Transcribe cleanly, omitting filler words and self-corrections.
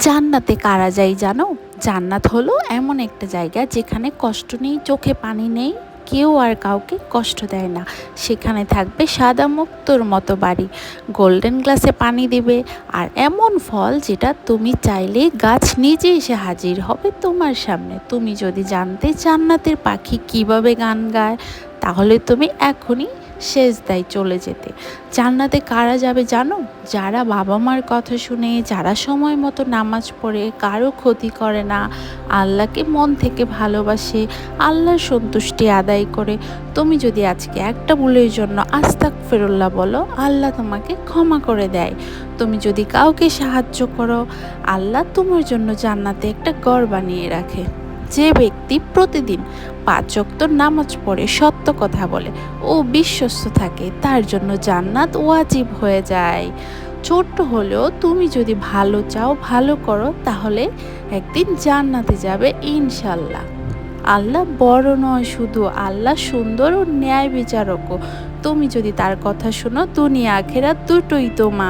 জান্নাতে কারা যায় জানো? জান্নাত হলো এমন একটা জায়গা যেখানে কষ্ট নেই, চোখে পানি নেই, কেউ আর কাউকে কষ্ট দেয় না। সেখানে থাকবে সাদা মুক্তোর মতো বাড়ি, গোল্ডেন গ্লাসে পানি দিবে, আর এমন ফল যেটা তুমি চাইলে গাছ নিজে এসে হাজির হবে তোমার সামনে। তুমি যদি জানতে জান্নাতের পাখি কিভাবে গান গায়, তাহলে তুমি এখনই সেজদায় চলে যেতে। জান্নাতে কারা যাবে জানো? যারা বাবা মার কথা শুনে, যারা সময় মতো নামাজ পড়ে, কারো ক্ষতি করে না, আল্লাহকে মন থেকে ভালোবাসে, আল্লাহর সন্তুষ্টি আদায় করে। তুমি যদি আজকে একটা ভুলের জন্য আস্তাগফিরুল্লাহ বলো, আল্লাহ তোমাকে ক্ষমা করে দেয়। তুমি যদি কাউকে সাহায্য করো, আল্লাহ তোমার জন্য জান্নাতে একটা ঘর বানিয়ে রাখে। যে ব্যক্তি প্রতিদিন 5 ওয়াক্ত নামাজ পড়ে, সত্য কথা বলে ও বিশ্বস্ত থাকে, তার জন্য জান্নাত ওয়াজিব হয়ে যায়। ছোট্ট হলেও তুমি যদি ভালো চাও, ভালো করো, তাহলে একদিন জান্নাতে যাবে ইনশাল্লাহ। আল্লাহ বড় নয় শুধু, আল্লাহ সুন্দর ও ন্যায় বিচারকও। তুমি যদি তার কথা শোনো, দুনিয়া আখেরাত দুটোই তোমার।